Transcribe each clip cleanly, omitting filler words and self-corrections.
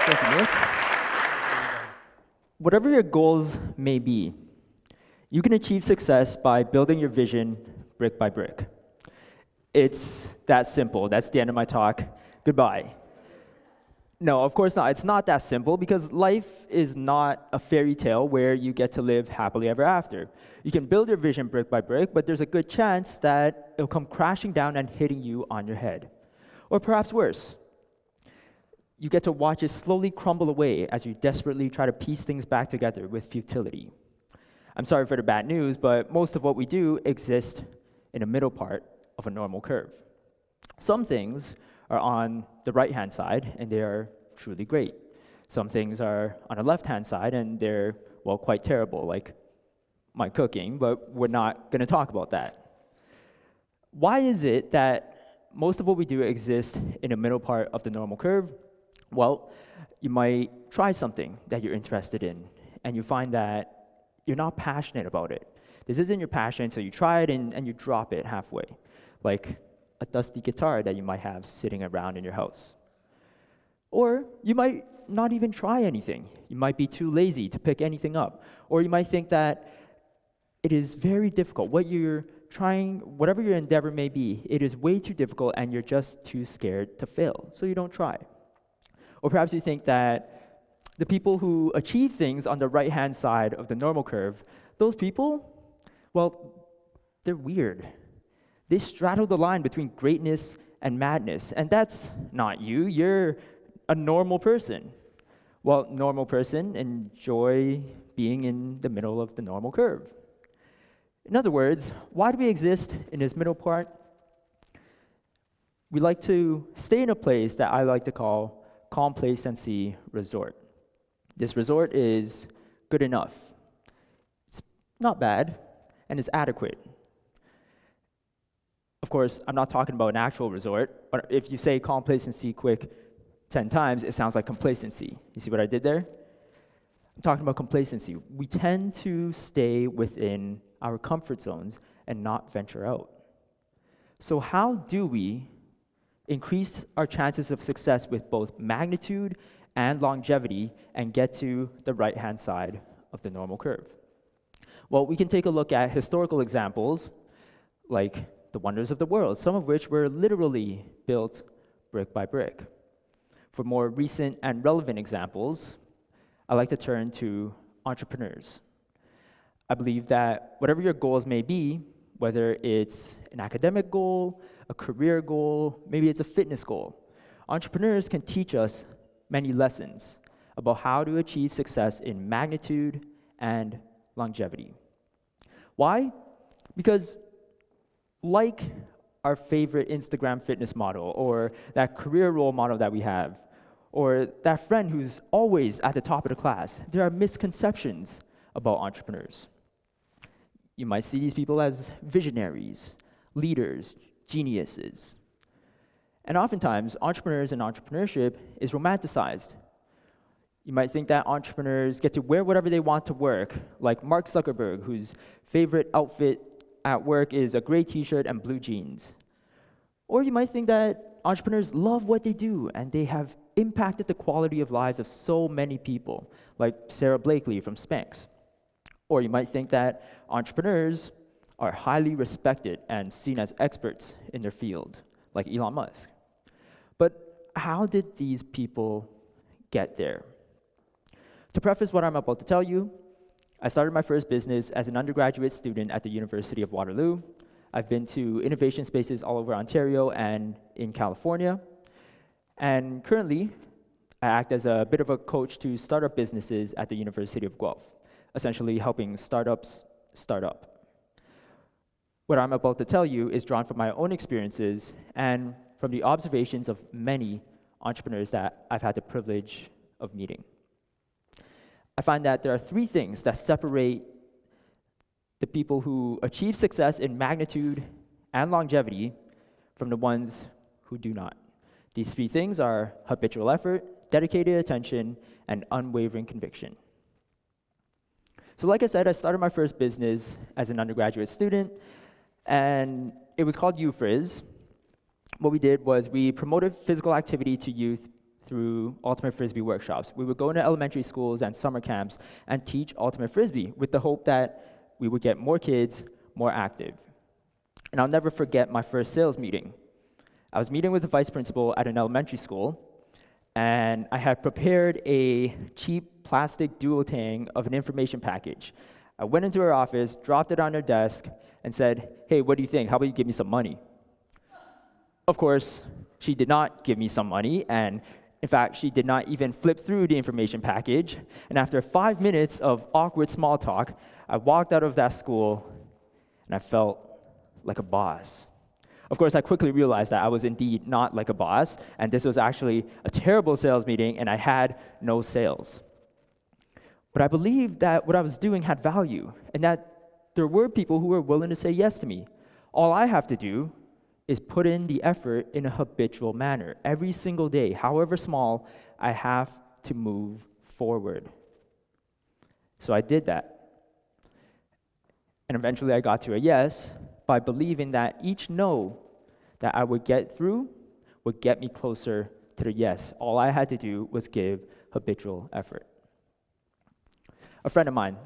Thank you, Nick. Whatever your goals may be, you can achieve success by building your vision brick by brick. It's that simple. That's the end of my talk. Goodbye. No, of course not. It's not that simple because life is not a fairy tale where you get to live happily ever after. You can build your vision brick by brick, but there's a good chance that it'll come crashing down and hitting you on your head. Or perhaps worse, you get to watch it slowly crumble away as you desperately try to piece things back together with futility. I'm sorry for the bad news, but most of what we do exists in the middle part of a normal curve. Some things are on the right-hand side, and they are truly great. Some things are on the left-hand side, and they're, well, quite terrible, like my cooking, but we're not going to talk about that. Why is it that most of what we do exists in the middle part of the normal curve? Well, you might try something that you're interested in, and you find that you're not passionate about it. This isn't your passion, so you try it and you drop it halfway, like a dusty guitar that you might have sitting around in your house. Or you might not even try anything. You might be too lazy to pick anything up. Or you might think that it is very difficult. What you're trying, whatever your endeavor may be, it is way too difficult and you're just too scared to fail, so you don't try. Or perhaps you think that the people who achieve things on the right-hand side of the normal curve, those people, well, they're weird. They straddle the line between greatness and madness, and that's not you. You're a normal person. Well, normal person enjoy being in the middle of the normal curve. In other words, why do we exist in this middle part? We like to stay in a place that I like to call complacency resort. This resort is good enough. It's not bad, and it's adequate. Of course, I'm not talking about an actual resort, but if you say complacency quick 10 times, it sounds like complacency. You see what I did there? I'm talking about complacency. We tend to stay within our comfort zones and not venture out. So how do we increase our chances of success with both magnitude and longevity and get to the right-hand side of the normal curve? Well, we can take a look at historical examples like the wonders of the world, some of which were literally built brick by brick. For more recent and relevant examples, I like to turn to entrepreneurs. I believe that whatever your goals may be, whether it's an academic goal, a career goal, maybe it's a fitness goal, entrepreneurs can teach us many lessons about how to achieve success in magnitude and longevity. Why? Because like our favorite Instagram fitness model, or that career role model that we have, or that friend who's always at the top of the class, there are misconceptions about entrepreneurs. You might see these people as visionaries, leaders, geniuses. And oftentimes, entrepreneurs and entrepreneurship is romanticized. You might think that entrepreneurs get to wear whatever they want to work, like Mark Zuckerberg, whose favorite outfit at work is a gray t-shirt and blue jeans. Or you might think that entrepreneurs love what they do and they have impacted the quality of lives of so many people, like Sarah Blakely from Spanx. Or you might think that entrepreneurs are highly respected and seen as experts in their field, like Elon Musk. But how did these people get there? To preface what I'm about to tell you, I started my first business as an undergraduate student at the University of Waterloo. I've been to innovation spaces all over Ontario and in California. And currently, I act as a bit of a coach to startup businesses at the University of Guelph, essentially helping startups start up. What I'm about to tell you is drawn from my own experiences and from the observations of many entrepreneurs that I've had the privilege of meeting. I find that there are three things that separate the people who achieve success in magnitude and longevity from the ones who do not. These three things are habitual effort, dedicated attention, and unwavering conviction. So like I said, I started my first business as an undergraduate student, and it was called UFRIZ. What we did was we promoted physical activity to youth through Ultimate Frisbee workshops. We would go into elementary schools and summer camps and teach Ultimate Frisbee with the hope that we would get more kids more active. And I'll never forget my first sales meeting. I was meeting with the vice principal at an elementary school, and I had prepared a cheap plastic duotang of an information package. I went into her office, dropped it on her desk, and said, "Hey, what do you think? How about you give me some money?" Of course, she did not give me some money, and in fact, she did not even flip through the information package. And after 5 minutes of awkward small talk, I walked out of that school, and I felt like a boss. Of course, I quickly realized that I was indeed not like a boss, and this was actually a terrible sales meeting, and I had no sales. But I believed that what I was doing had value, and that there were people who were willing to say yes to me. All I have to do is put in the effort in a habitual manner. Every single day, however small, I have to move forward. So I did that. And eventually I got to a yes by believing that each no that I would get through would get me closer to the yes. All I had to do was give habitual effort. A friend of mine,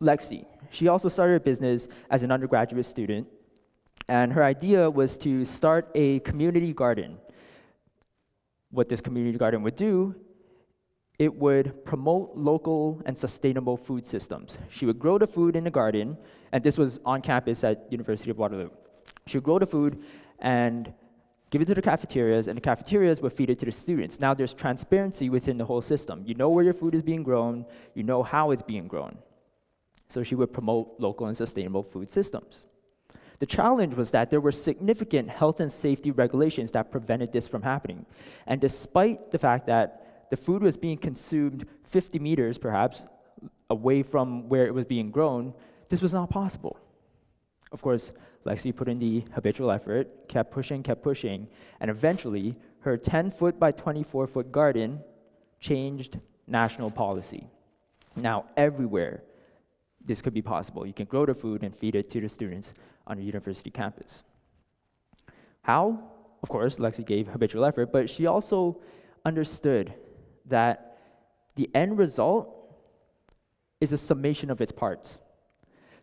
Lexi, she also started a business as an undergraduate student, and her idea was to start a community garden. What this community garden would do, it would promote local and sustainable food systems. She would grow the food in the garden, and this was on campus at University of Waterloo. She would grow the food and give it to the cafeterias, and the cafeterias would feed it to the students. Now there's transparency within the whole system. You know where your food is being grown, you know how it's being grown. So she would promote local and sustainable food systems. The challenge was that there were significant health and safety regulations that prevented this from happening. And despite the fact that the food was being consumed 50 meters, perhaps, away from where it was being grown, this was not possible. Of course, Lexi put in the habitual effort, kept pushing, and eventually her 10-foot by 24-foot garden changed national policy. Now, everywhere this could be possible. You can grow the food and feed it to the students on a university campus. How? Of course, Lexi gave habitual effort, but she also understood that the end result is a summation of its parts.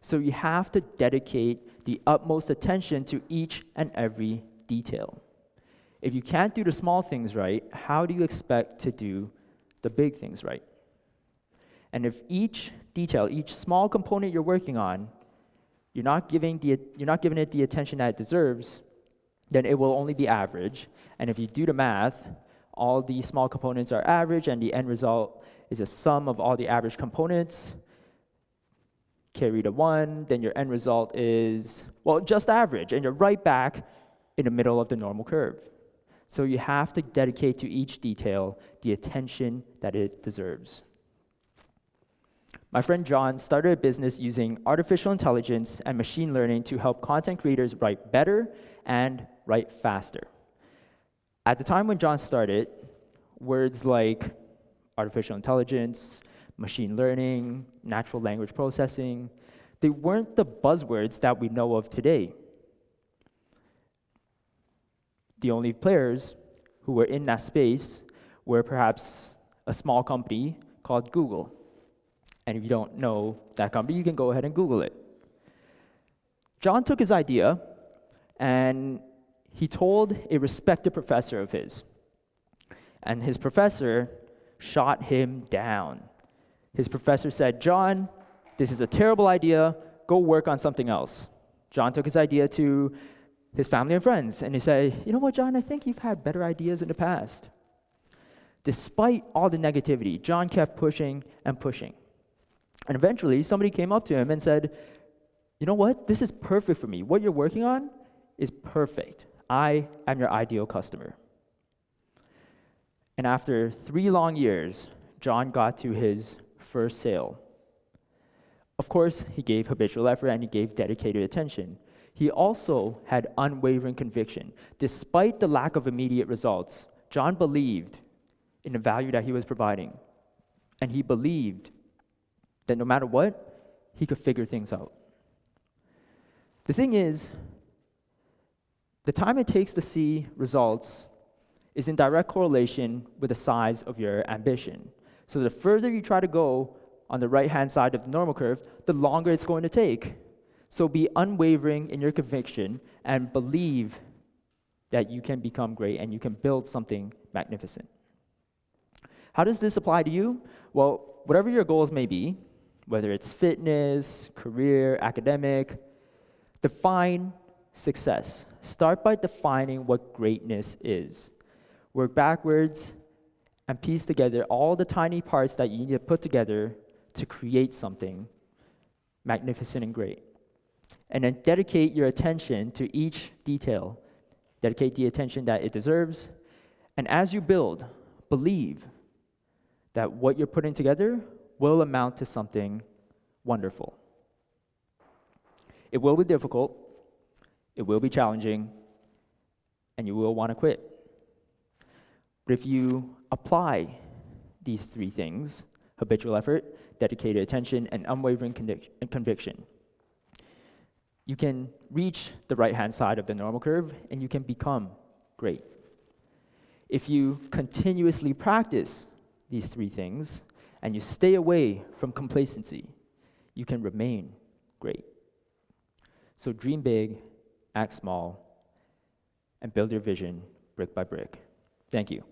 So you have to dedicate the utmost attention to each and every detail. If you can't do the small things right, how do you expect to do the big things right? And if each detail, each small component you're working on, you're not giving it the attention that it deserves, then it will only be average. And if you do the math, all the small components are average, and the end result is a sum of all the average components. Carry to 1, then your end result is, well, just average, and you're right back in the middle of the normal curve. So you have to dedicate to each detail the attention that it deserves. My friend John started a business using artificial intelligence and machine learning to help content creators write better and write faster. At the time when John started, words like artificial intelligence, machine learning, natural language processing, they weren't the buzzwords that we know of today. The only players who were in that space were perhaps a small company called Google. And if you don't know that company, you can go ahead and Google it. John took his idea and he told a respected professor of his. And his professor shot him down. His professor said, "John, this is a terrible idea. Go work on something else." John took his idea to his family and friends, and he said, "You know what, John, I think you've had better ideas in the past." Despite all the negativity, John kept pushing and pushing. And eventually, somebody came up to him and said, "You know what? This is perfect for me. What you're working on is perfect. I am your ideal customer." And after 3 long years, John got to his first sale. Of course, he gave habitual effort and he gave dedicated attention. He also had unwavering conviction. Despite the lack of immediate results, John believed in the value that he was providing. And he believed that no matter what, he could figure things out. The thing is, the time it takes to see results is in direct correlation with the size of your ambition. So the further you try to go on the right-hand side of the normal curve, the longer it's going to take. So be unwavering in your conviction and believe that you can become great and you can build something magnificent. How does this apply to you? Well, whatever your goals may be, whether it's fitness, career, academic, define success. Start by defining what greatness is. Work backwards and piece together all the tiny parts that you need to put together to create something magnificent and great. And then dedicate your attention to each detail. Dedicate the attention that it deserves. And as you build, believe that what you're putting together will amount to something wonderful. It will be difficult, it will be challenging, and you will want to quit. But if you apply these three things, habitual effort, dedicated attention, and unwavering conviction, you can reach the right-hand side of the normal curve, and you can become great. If you continuously practice these three things, and you stay away from complacency, you can remain great. So dream big, act small, and build your vision brick by brick. Thank you.